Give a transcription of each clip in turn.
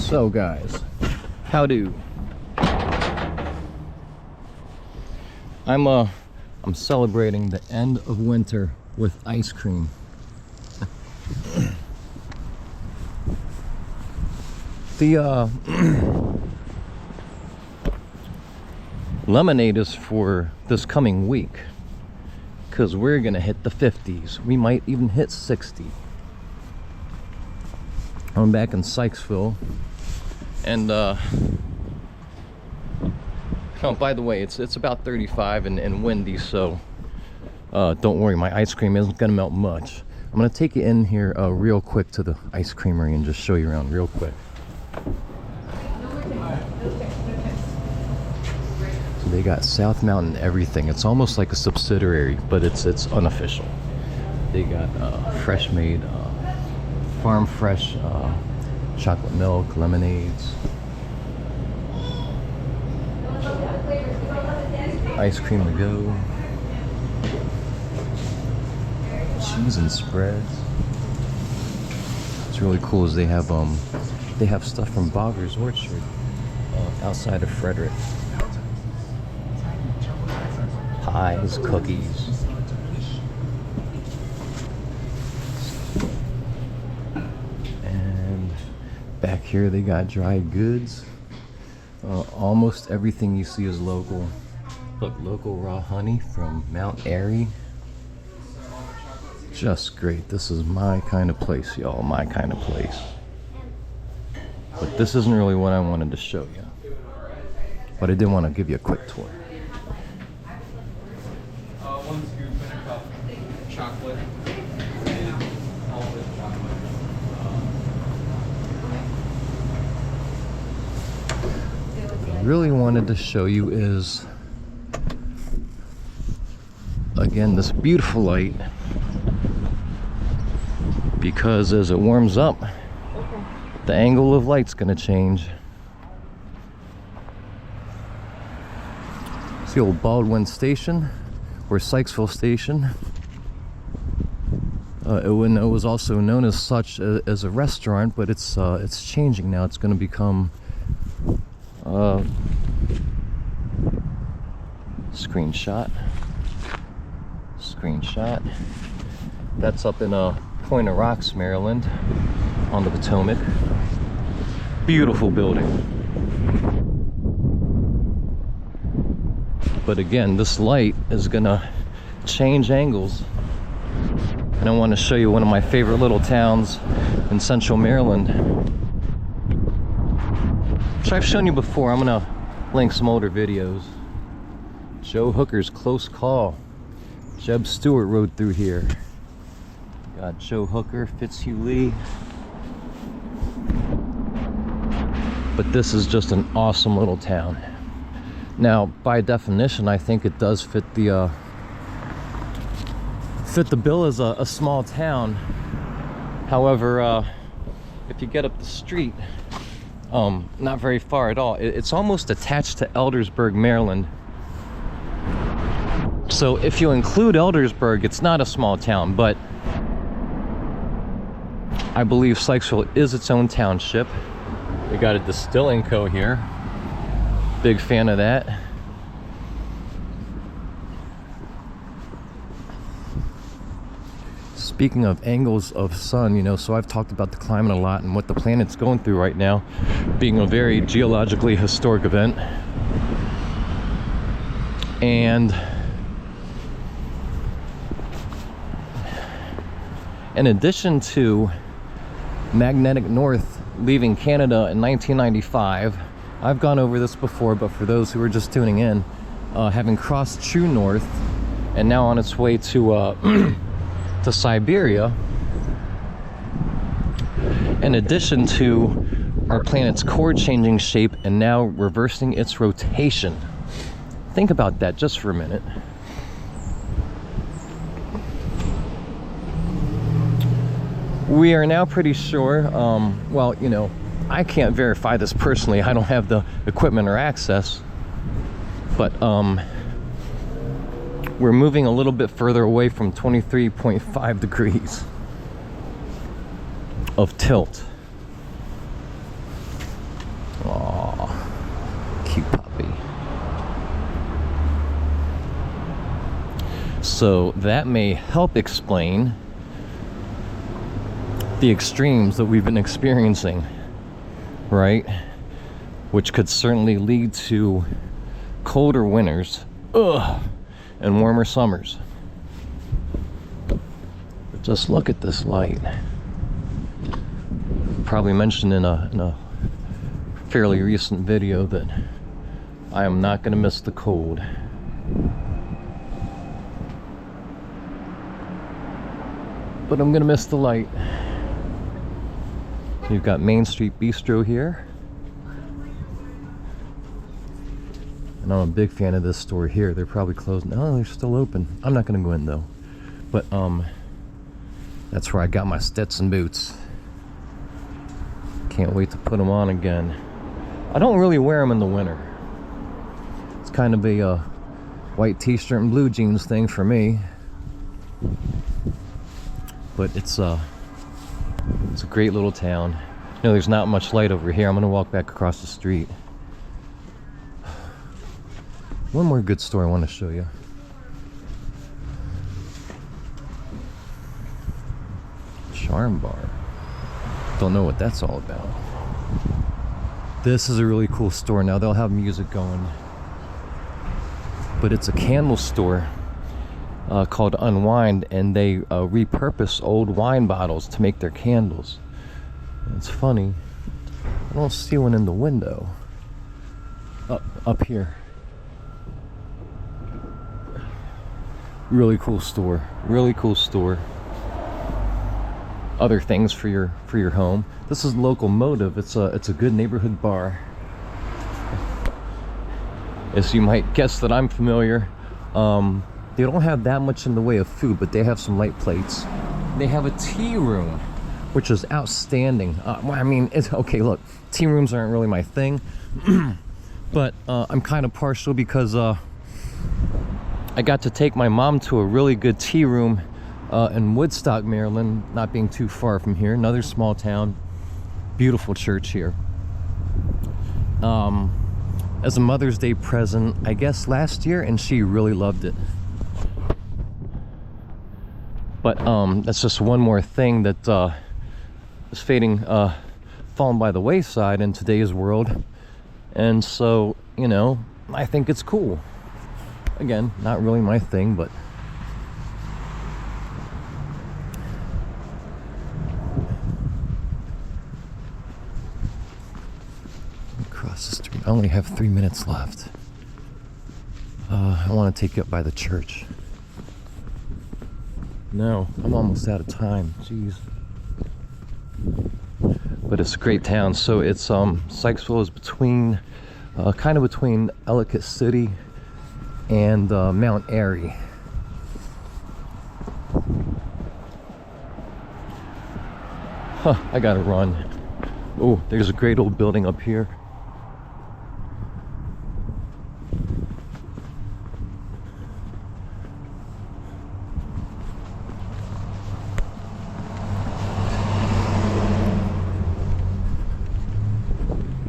So guys, how do? I'm celebrating the end of winter with ice cream. The lemonade is for this coming week, because we're gonna hit the 50s. We might even hit 60. I'm back in Sykesville, and oh, by the way, it's about 35 and windy, so don't worry, my ice cream isn't gonna melt much. I'm gonna take you in here real quick to the ice creamery and just show you around real quick. So they got South Mountain everything. It's almost like a subsidiary, but it's unofficial. They got fresh made, farm fresh chocolate milk, lemonades, ice cream to go, cheese and spreads. What's really cool is they have stuff from Baughers Orchard outside of Frederick. Pies, cookies. And back here they got dried goods. Almost everything you see is local. Look, local raw honey from Mount Airy. Just great. This is my kind of place, y'all. My kind of place. But this isn't really what I wanted to show you. But I did want to give you a quick tour. One scoop and a cup chocolate and all of it chocolate. What I really wanted to show you is, again, this beautiful light, because as it warms up, the angle of light's gonna change. It's the old Baldwin Station, or Sykesville Station. It was also known as such as a restaurant, but it's changing now. It's going to become screenshot. That's up in Point of Rocks, Maryland, on the Potomac. Beautiful building. But again, this light is gonna change angles. And I want to show you one of my favorite little towns in central Maryland, which I've shown you before. I'm gonna link some older videos. Joe Hooker's Close Call. Jeb Stewart rode through here. Got Joe Hooker, Fitzhugh Lee. But this is just an awesome little town. Now, by definition, I think it does fit the bill as a small town. However, if you get up the street, not very far at all, it's almost attached to Eldersburg, Maryland. So if you include Eldersburg, it's not a small town, but I believe Sykesville is its own township. We got a distilling co here. Big fan of that. Speaking of angles of sun, you know, so I've talked about the climate a lot and what the planet's going through right now, being a very geologically historic event. And in addition to magnetic north leaving Canada in 1995, I've gone over this before, but for those who are just tuning in, having crossed true north and now on its way to to Siberia, in addition to our planet's core changing shape and now reversing its rotation. Think about that just for a minute. We are now pretty sure, well, you know, I can't verify this personally. I don't have the equipment or access, but we're moving a little bit further away from 23.5 degrees of tilt. So that may help explain the extremes that we've been experiencing, right? Which could certainly lead to colder winters, and warmer summers. But just look at this light. Probably mentioned in a fairly recent video that I am not going to miss the cold. But I'm going to miss the light. You've got Main Street Bistro here. And I'm a big fan of this store here. They're probably closed. No, they're still open. I'm not going to go in though. But that's where I got my Stetson boots. Can't wait to put them on again. I don't really wear them in the winter. It's kind of a white t-shirt and blue jeans thing for me. But it's a great little town. You know, there's not much light over here. I'm gonna walk back across the street. One more good store I want to show you. Charm Bar. Don't know what that's all about. This is a really cool store. Now they'll have music going, but it's a candle store called Unwind, and they repurpose old wine bottles to make their candles. And it's funny, I don't see one in the window. Up here. Really cool store. Really cool store. Other things for your home. This is Locomotive. It's a good neighborhood bar. As you might guess that I'm familiar. They don't have that much in the way of food, but they have some light plates. They have a tea room, which is outstanding. I mean, it's okay. Look, tea rooms aren't really my thing, but I'm kind of partial because I got to take my mom to a really good tea room in Woodstock, Maryland, not being too far from here. Another small town. Beautiful church here. As a Mother's Day present, I guess last year, and she really loved it. But that's just one more thing that is fading, fallen by the wayside in today's world. And so, you know, I think it's cool. Again, not really my thing, but across the street. I only have 3 minutes left. I want to take you up by the church. No, I'm almost out of time. Jeez. But it's a great town. So it's Sykesville is between, kind of between Ellicott City and Mount Airy. I gotta run. Oh, there's a great old building up here.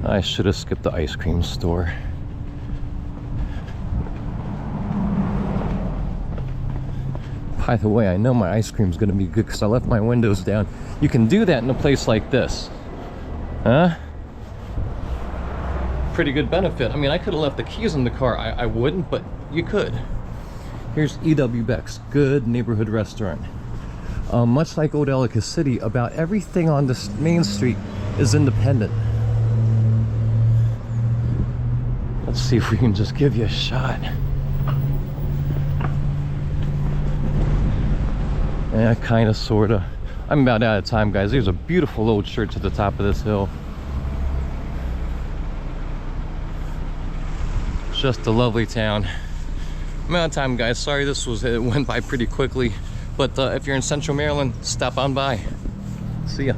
I should have skipped the ice cream store. By the way, I know my ice cream's gonna be good because I left my windows down. You can do that in a place like this. Huh? Pretty good benefit. I mean, I could have left the keys in the car. I wouldn't, but you could. Here's E.W. Beck's, good neighborhood restaurant. Much like Old Ellicott City, about everything on this main street is independent. Let's see if we can just give you a shot. Yeah, kind of, sort of. I'm about out of time, guys. There's a beautiful old church at the top of this hill. Just a lovely town. I'm out of time, guys. Sorry it went by pretty quickly. But if you're in Central Maryland, stop on by. See ya.